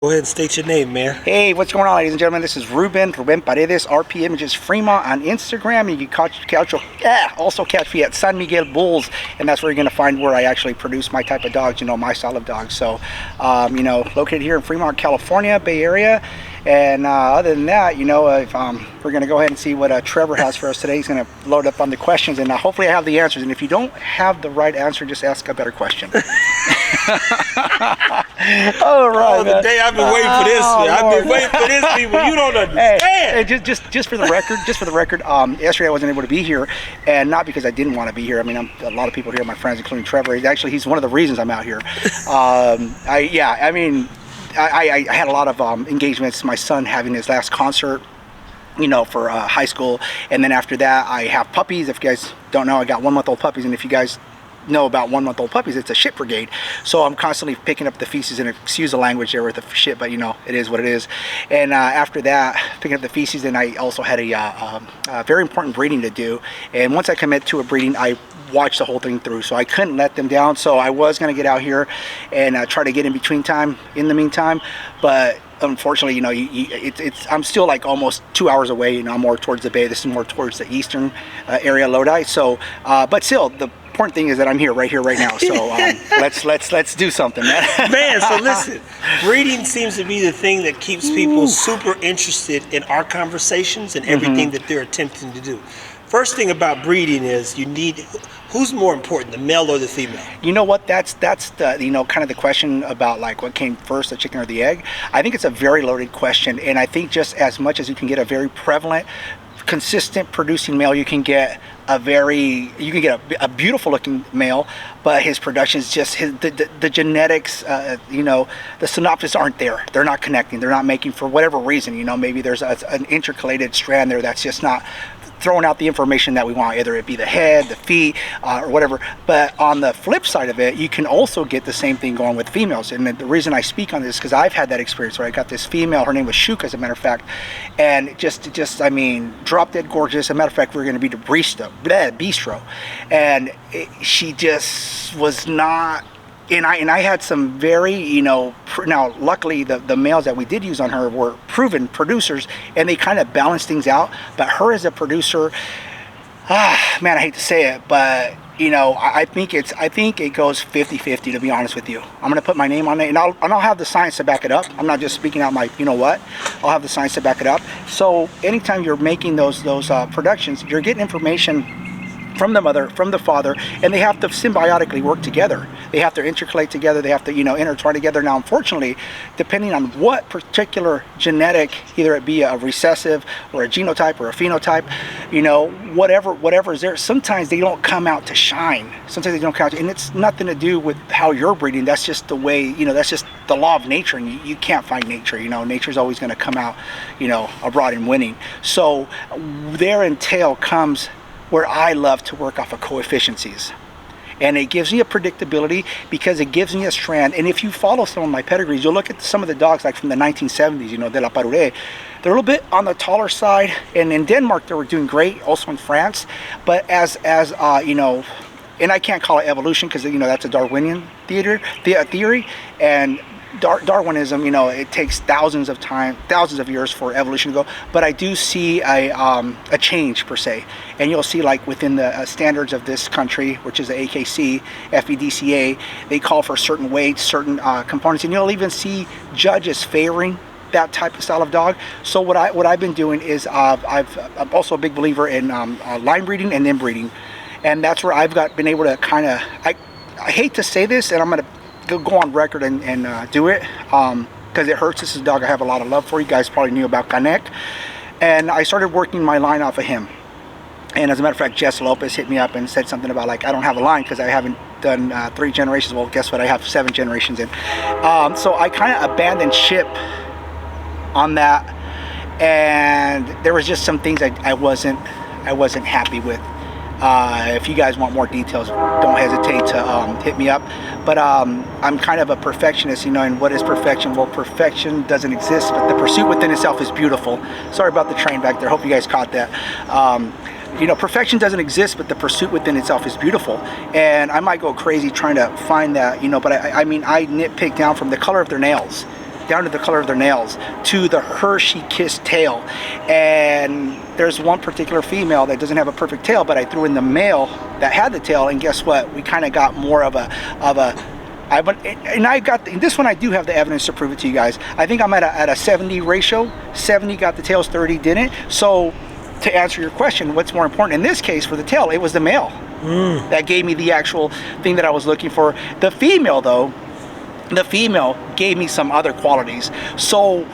Go ahead and state your name, man. Hey, what's going on, ladies and gentlemen? This is Ruben Paredes, RP Images Fremont on Instagram. You can also catch me at San Miguel Bulls, and that's where you're going to find where I actually produce my type of dogs, my style of dogs. So, located here in Fremont, California, Bay Area. And other than that, we're going to go ahead and see what Trevor has for us today. He's going to load up on the questions, and hopefully I have the answers. And if you don't have the right answer, just ask a better question. All right, oh, the day I've been waiting for this. I've been waiting for this, people. You don't understand. Hey, just for the record, yesterday I wasn't able to be here, and not because I didn't want to be here. I mean, a lot of people here, my friends, including Trevor. He's one of the reasons I'm out here. I had a lot of engagements. My son having his last concert, for high school, and then after that, I have puppies. If you guys don't know, I got 1-month-old puppies, and if you guys know about 1-month-old puppies, it's a shit brigade. So I'm constantly picking up the feces, and excuse the language there with the shit, but it is what it is. And after that, picking up the feces, then I also had a very important breeding to do. And once I commit to a breeding, I watch the whole thing through, so I couldn't let them down. So I was going to get out here and try to get in the meantime, but unfortunately, I'm still like almost 2 hours away. I'm more towards the bay. This is more towards the eastern area, Lodi. So, but still, the important thing is that I'm here, right now. So let's do something, man. Man, so listen, breeding seems to be the thing that keeps people super interested in our conversations and everything that they're attempting to do. First thing about breeding is you need, who's more important, the male or the female? You know what, that's the, kind of the question about like what came first, the chicken or the egg. I think it's a very loaded question, and I think just as much as you can get a very prevalent, consistent producing male, you can get a beautiful looking male, but his production is just the genetics, the synopsis aren't there. They're not connecting. They're not making, for whatever reason, maybe there's an intercalated strand there that's just not throwing out the information that we want, either it be the head, the feet, or whatever. But on the flip side of it, you can also get the same thing going with females. And the reason I speak on this is because I've had that experience where I got this female, her name was Shuka, as a matter of fact, and just drop dead gorgeous. As a matter of fact, we were going to be to bistro, and she just was not. And I had some very, now luckily the males that we did use on her were proven producers, and they kind of balanced things out. But her as a producer, man, I hate to say it, but I think it goes 50-50, to be honest with you. I'm gonna put my name on it, and I'll have the science to back it up. I'm not just speaking out my I'll have the science to back it up. So anytime you're making those productions, you're getting information from the mother, from the father, and they have to symbiotically work together. They have to intercalate together. They have to, intertwine together. Now, unfortunately, depending on what particular genetic, either it be a recessive or a genotype or a phenotype, whatever is there, sometimes they don't come out to shine. Sometimes they don't come out, and it's nothing to do with how you're breeding. That's just the way, that's just the law of nature, and you can't find nature. Nature's always going to come out, abroad and winning. So there in tail comes where I love to work off of coefficiencies. And it gives me a predictability because it gives me a strand. And if you follow some of my pedigrees, you'll look at some of the dogs like from the 1970s, de la Parure. They're a little bit on the taller side. And in Denmark, they were doing great, also in France. But as and I can't call it evolution because, that's a Darwinian theory. And Darwinism, it takes thousands of years for evolution to go, but I do see a change per se, and you'll see like within the standards of this country, which is the AKC, FEDCA, they call for certain weights, certain components, and you'll even see judges favoring that type of style of dog. So what I've been doing is I'm also a big believer in line breeding and inbreeding, and that's where I've been able to kind of, I hate to say this, and I'm going to go on record and do it because it hurts. This is a dog I have a lot of love for. You guys probably knew about Canek, and I started working my line off of him. And as a matter of fact, Jess Lopez hit me up and said something about like I don't have a line because I haven't done 3 generations. Well, guess what? I have 7 generations in. So I kind of abandoned ship on that, and there was just some things I wasn't happy with. If you guys want more details, don't hesitate to hit me up. But I'm kind of a perfectionist, and what is perfection? Well, perfection doesn't exist, but the pursuit within itself is beautiful. Sorry about the train back there. Hope you guys caught that. Perfection doesn't exist, but the pursuit within itself is beautiful. And I might go crazy trying to find that, but I nitpick down from the color of their nails, down to the color of their nails, to the Hershey Kiss tail. And there's one particular female that doesn't have a perfect tail, but I threw in the male that had the tail, and guess what? We kind of got more of a and I got this one. I do have the evidence to prove it to you guys. I think I'm at a 70 ratio. 70 got the tails, 30 didn't. So to answer your question, what's more important in this case for the tail? It was the male that gave me the actual thing that I was looking for. The female, though, the female gave me some other qualities. So,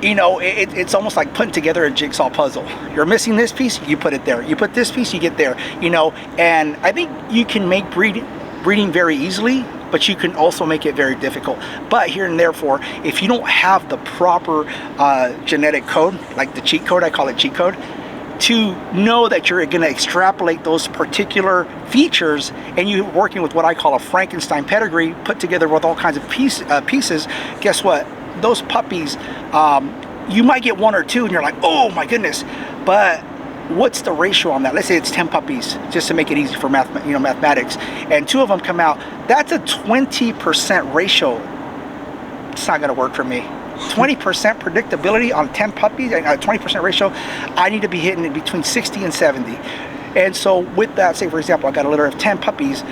you know, it's almost like putting together a jigsaw puzzle. You're missing this piece, you put it there. You put this piece, you get there. You know, and I think you can make breeding very easily, but you can also make it very difficult. But here and therefore, if you don't have the proper genetic code, like the cheat code, I call it cheat code, to know that you're going to extrapolate those particular features, and you're working with what I call a Frankenstein pedigree put together with all kinds of pieces, guess what? Those puppies, you might get one or two and you're like, oh my goodness, but what's the ratio on that? Let's say it's 10 puppies, just to make it easy for mathematics, and 2 of them come out. That's a 20% ratio. It's not going to work for me. 20% predictability on 10 puppies, a 20% ratio. I need to be hitting in between 60 and 70. And so with that, say for example, I got a litter of 10 puppies.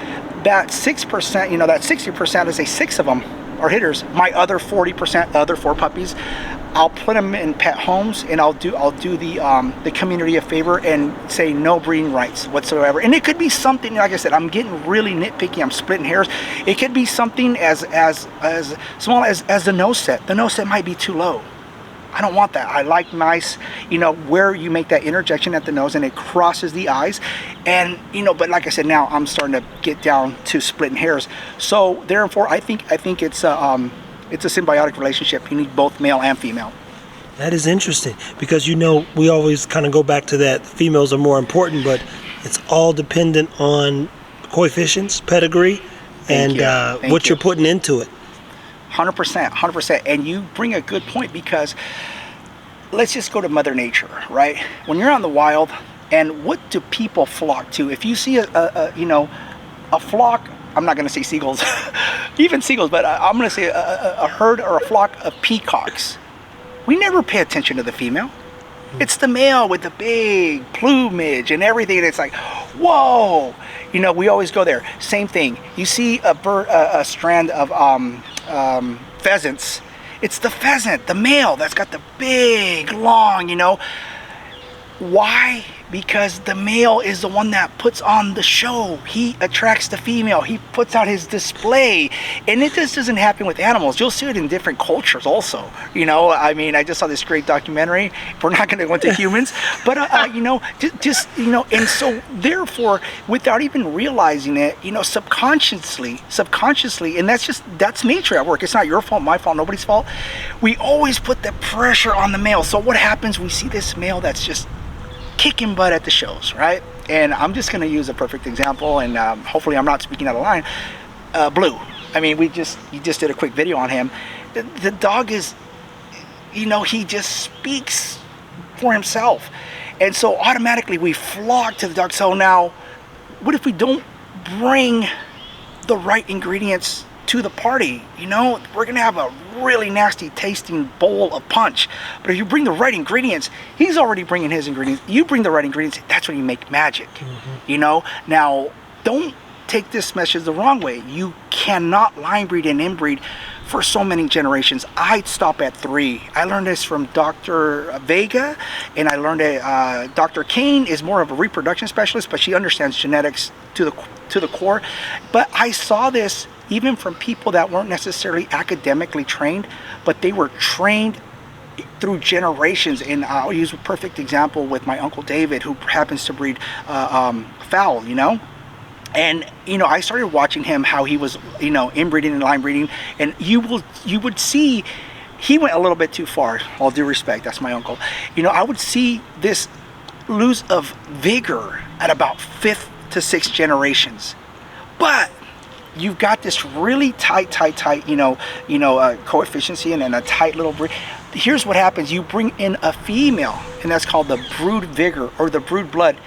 That 6%, you know, that 60%, let's say 6 of them are hitters. My other 40%, the other 4 puppies, I'll put them in pet homes, and I'll do the community a favor and say no breeding rights whatsoever. And it could be something, like I said, I'm getting really nitpicky. I'm splitting hairs. It could be something as small as the nose set. The nose set might be too low. I don't want that. I like nice, you know, where you make that interjection at the nose and it crosses the eyes. And, you know, but like I said, now I'm starting to get down to splitting hairs. So therefore, I think it's a symbiotic relationship. You need both male and female. That is interesting, because, you know, we always kind of go back to that. Females are more important, but it's all dependent on coefficients, pedigree, and what you're putting into it. 100%. And you bring a good point, because let's just go to Mother Nature, right? When you're on the wild, and what do people flock to? If you see a flock, I'm not going to say seagulls, even seagulls, but I'm going to say a herd or a flock of peacocks. We never pay attention to the female. It's the male with the big plumage and everything. And it's like, whoa, you know, we always go there. Same thing. You see a strand of pheasants. It's the pheasant, the male, that's got the big, long, you know. Why? Because the male is the one that puts on the show. He attracts the female. He puts out his display. And it just doesn't happen with animals. You'll see it in different cultures also. You know, I mean, I just saw this great documentary. We're not going to go into humans. But, you know, just, you know, and so therefore, without even realizing it, you know, subconsciously, and that's nature at work. It's not your fault, my fault, nobody's fault. We always put the pressure on the male. So what happens? We see this male that's just kicking butt at the shows, right? And I'm just going to use a perfect example, and hopefully I'm not speaking out of line. Blue. I mean, you just did a quick video on him. The dog is, you know, he just speaks for himself, and so automatically we flock to the dog. So now, what if we don't bring the right ingredients to the party? You know, we're gonna have a really nasty tasting bowl of punch. But if you bring the right ingredients, he's already bringing his ingredients. You bring the right ingredients, that's when you make magic. You know, now don't take this message the wrong way. You cannot line breed and inbreed for so many generations. I'd stop at 3. I learned this from Dr. Vega, and I learned it. Dr. Kane is more of a reproduction specialist, but she understands genetics to the core. But I saw this even from people that weren't necessarily academically trained, but they were trained through generations. And I'll use a perfect example with my Uncle David, who happens to breed fowl, you know. And, you know, I started watching him, how he was, you know, inbreeding and line breeding, and you would see he went a little bit too far, all due respect, that's my uncle. You know, I would see this lose of vigor at about 5th to 6th generations. But you've got this really tight, coefficiency and a tight little breed. Here's what happens. You bring in a female, and that's called the brood vigor or the brood blood.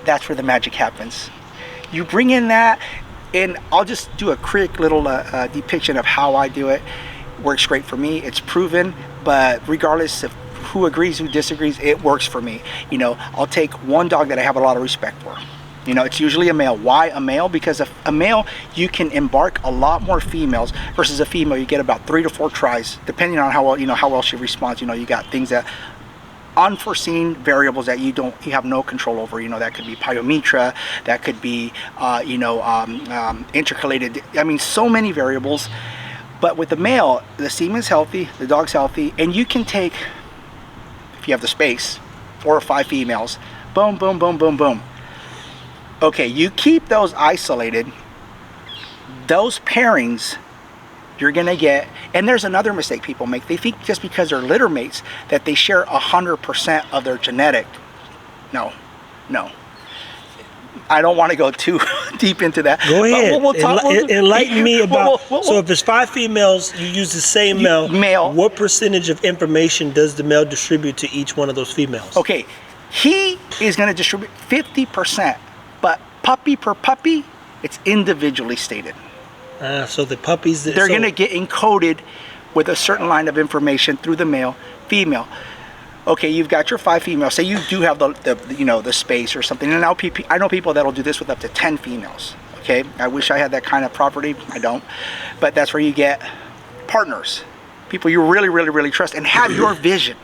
That's where the magic happens. You bring in that, and I'll just do a quick little depiction of how I do it. works great for me. It's proven, but regardless of who agrees, who disagrees, it works for me. You know, I'll take one dog that I have a lot of respect for. You know, it's usually a male. Why a male? Because a male, you can embark a lot more females versus a female. You get about 3 to 4 tries, depending on how well, you know, how well she responds. You know, you got things that unforeseen variables that you have no control over. You know, that could be pyometra, that could be intercalated. I mean, so many variables. But with the male, the semen's healthy, the dog's healthy, and you can take, if you have the space, 4 or 5 females, boom, boom, boom, boom, boom. Okay, you keep those isolated. Those pairings you're gonna get, and there's another mistake people make. They think just because they're litter mates that they share 100% of their genetic. No. I don't want to go too deep into that. Go ahead. Enlighten me about. So if it's 5 females, you use the same male. What percentage of information does the male distribute to each one of those females? Okay, he is going to distribute 50%, but puppy per puppy, it's individually stated. So the puppies, they're going to get encoded with a certain line of information through the male, female. Okay, you've got your 5 females. Say you do have the space or something. And now I know people that'll do this with up to 10 females. Okay, I wish I had that kind of property. I don't. But that's where you get partners, people you really, really, really trust and have your vision.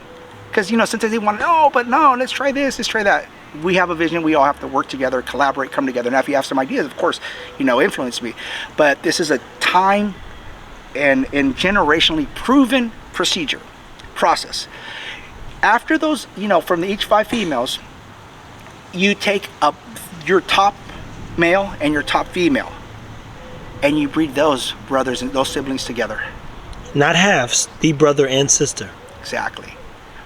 Because sometimes they want no, let's try this, let's try that. We have a vision. We all have to work together, collaborate, come together. Now, if you have some ideas, of course, influence me. But this is a time and generationally proven process. After those, from each 5 females, you take up your top male and your top female, and you breed those brothers and those siblings together. Not halves, the brother and sister. Exactly.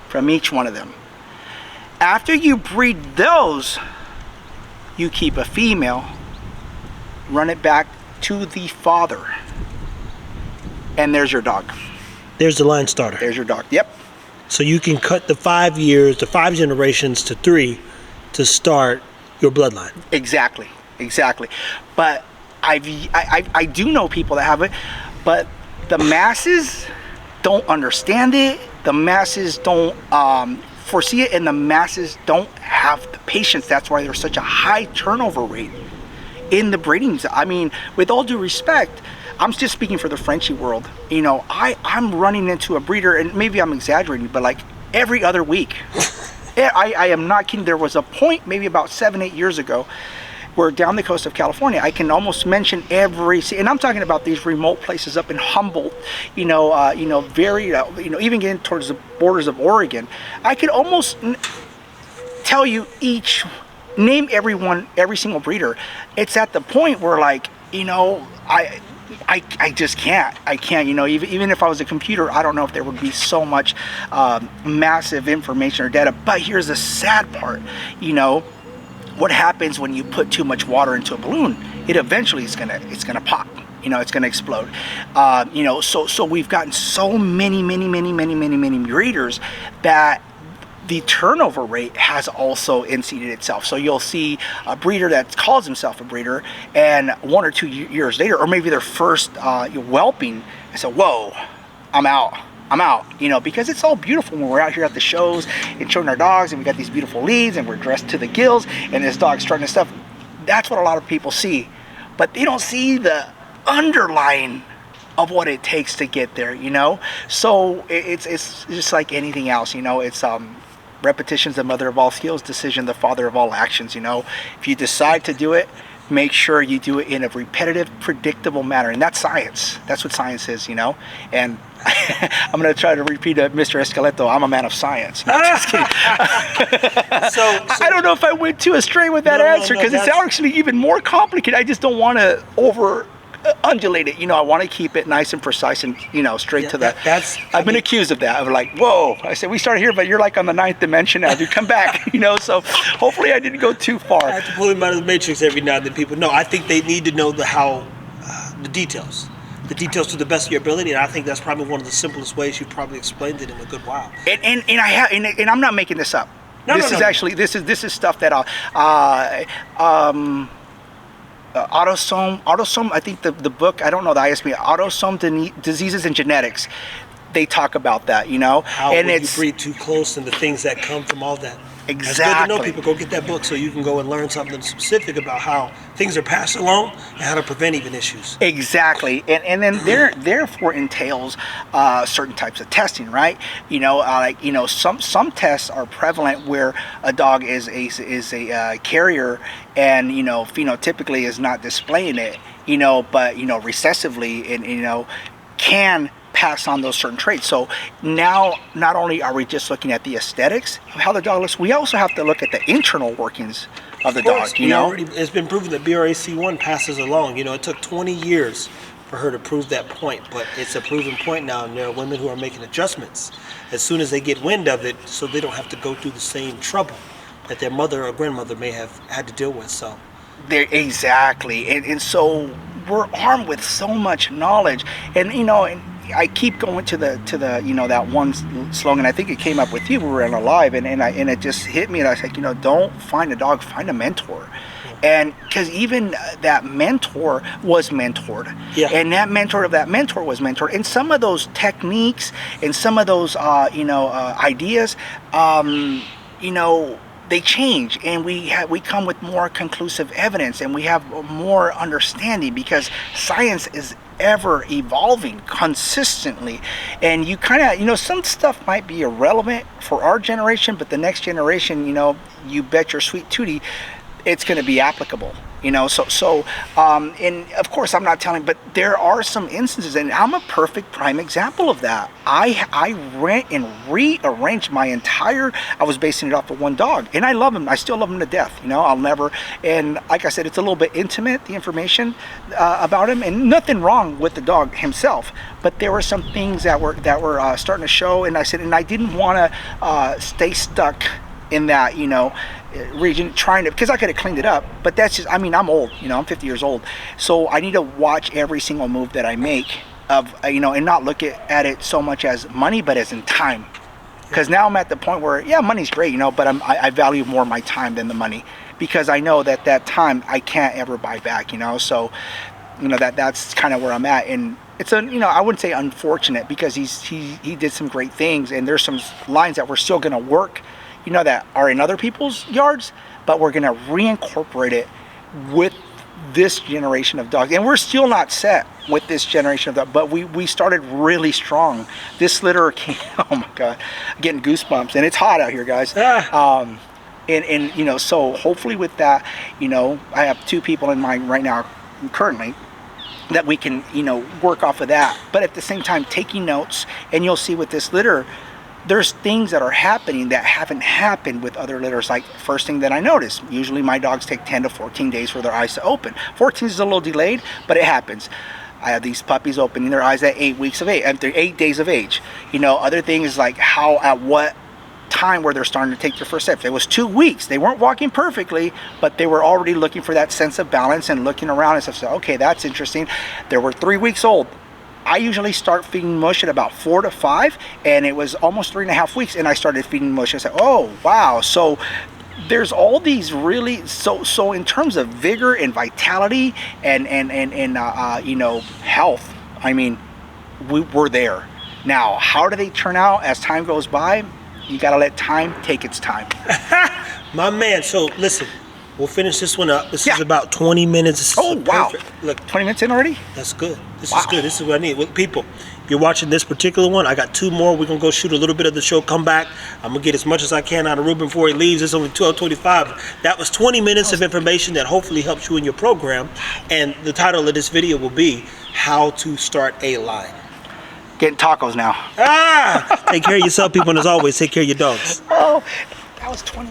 From each one of them. After you breed those, you keep a female, run it back to the father, and there's your dog. There's the line starter. There's your dog. Yep. So you can cut the 5 years, the 5 generations to 3 to start your bloodline. Exactly. But I do know people that have it, but the masses don't understand it. The masses don't foresee it, and the masses don't have the patience. That's why there's such a high turnover rate in the breedings. I mean, with all due respect, I'm just speaking for the Frenchie world. I'm running into a breeder, and maybe I'm exaggerating, but like every other week. I am not kidding. There was a point maybe about 7-8 years ago where down the coast of California, I can almost mention and I'm talking about these remote places up in Humboldt, very, even getting towards the borders of Oregon. I could almost tell you name every single breeder. It's at the point where I just can't. I can't. Even if I was a computer, I don't know if there would be so much massive information or data. But here's the sad part. What happens when you put too much water into a balloon? It eventually it's gonna pop. It's gonna explode. So we've gotten so many breeders that the turnover rate has also inseated itself. So you'll see a breeder that calls himself a breeder, and 1 or 2 years later, or maybe their first whelping, I said, whoa, I'm out, because it's all beautiful when we're out here at the shows and showing our dogs, and we got these beautiful leads, and we're dressed to the gills, and this dog's starting to stuff. That's what a lot of people see, but they don't see the underlying of what it takes to get there, So it's just like anything else, It's repetition's the mother of all skills, decision the father of all actions. If you decide to do it, make sure you do it in a repetitive, predictable manner, and that's science. That's what science is, And I'm going to try to repeat Mr. Escaleto. I'm a man of science. No, I'm just kidding. So I don't know if I went too astray with that answer, because it's actually even more complicated. I just don't want to undulate it. I want to keep it nice and precise and straight to that. I've been accused of that. Of like, whoa, I said we started here, but you're like on the 9th dimension now, dude. Come back. So hopefully I didn't go too far. I have to pull him out of the matrix every now and then. People know. I think they need to know the details to the best of your ability, and I think that's probably one of the simplest ways you probably explained it in a good while. And I'm not making this up. This is stuff that autosome. I think the book. I don't know the ISB. Autosome diseases and genetics. They talk about that, you know. How and when it's you breathe too close and the things that come from all that. exactly. It's good to know, people. Go get that book so you can go and learn something specific about how things are passed along and how to prevent even issues. Exactly, and then therefore entails certain types of testing, right? You know, like you know, some tests are prevalent where a dog is a carrier, and you know, phenotypically is not displaying it, you know, but you know, recessively, and you know, can pass on those certain traits. So now not only are we just looking at the aesthetics of how the dog looks, we also have to look at the internal workings of the dog, you know. It's been proven that BRAC1 passes along. You know, it took 20 years for her to prove that point, but it's a proven point now, and there are women who are making adjustments as soon as they get wind of it, so they don't have to go through the same trouble that their mother or grandmother may have had to deal with. So There exactly, and so we're armed with so much knowledge, and you know, and I keep going to the you know, that one slogan. I think it came up with you. We were on a live, and it just hit me, and I was like, you know, don't find a dog, find a mentor. And because even that mentor was mentored, Yeah. and that mentor of that mentor was mentored, and some of those techniques and some of those ideas, you know, they change, and we come with more conclusive evidence, and we have more understanding, because science is ever evolving consistently. And you kind of, you know, some stuff might be irrelevant for our generation, but the next generation, you know, you bet your sweet tootie it's going to be applicable, you know. And of course I'm not telling, but there are some instances, and I'm a perfect prime example of that. I went and rearranged my entire, I was basing it off of one dog, and I love him, I still love him to death, you know. I'll never, and like I said, it's a little bit intimate, the information about him, and nothing wrong with the dog himself, but there were some things that were starting to show, and I said, and I didn't want to stay stuck in that, you know, region, trying to, because I could have cleaned it up, but that's just, I mean, I'm old, you know, I'm 50 years old, so I need to watch every single move that I make of, you know, and not look at it so much as money, but as in time, because now I'm at the point where, yeah, money's great, you know, but I value more my time than the money, because I know that time I can't ever buy back, you know. So, you know, that's kind of where I'm at, and it's a, you know, I wouldn't say unfortunate, because he did some great things, and there's some lines that we're still going to work, you know, that are in other people's yards, but we're going to reincorporate it with this generation of dogs. And we're still not set with this generation of dogs, but we started really strong. This litter came, oh my God, I'm getting goosebumps, and it's hot out here, guys. And you know, so hopefully with that, you know, I have 2 people in mind right now currently that we can, you know, work off of that, but at the same time taking notes. And you'll see with this litter, there's things that are happening that haven't happened with other litters. Like, first thing that I noticed, usually my dogs take 10 to 14 days for their eyes to open. 14 is a little delayed, but it happens. I have these puppies opening their eyes at 8 weeks of age, after 8 days of age. You know, other things like how, at what time where they're starting to take their first steps. It was 2 weeks. They weren't walking perfectly, but they were already looking for that sense of balance and looking around and stuff. So, okay, that's interesting. They were 3 weeks old. I usually start feeding mush at about 4 to 5, and it was almost 3.5 weeks, and I started feeding mush. I said, oh, wow. So there's all these really, so in terms of vigor and vitality and you know, health, I mean, we're there. Now, how do they turn out as time goes by? You got to let time take its time. My man, so listen, we'll finish this one up. This is about 20 minutes. This Oh, is wow. perfect. Look, 20 minutes in already? that's good. This is good. This is what I need. Look, people, if you're watching this particular one, I got 2 more. We're going to go shoot a little bit of the show, come back. I'm going to get as much as I can out of Ruben before he leaves. It's only 12:25. That was 20 minutes of information that hopefully helps you in your program. And the title of this video will be How to Start a Line. Getting tacos now. Take care of yourself, people, and as always, take care of your dogs. Oh, that was 20.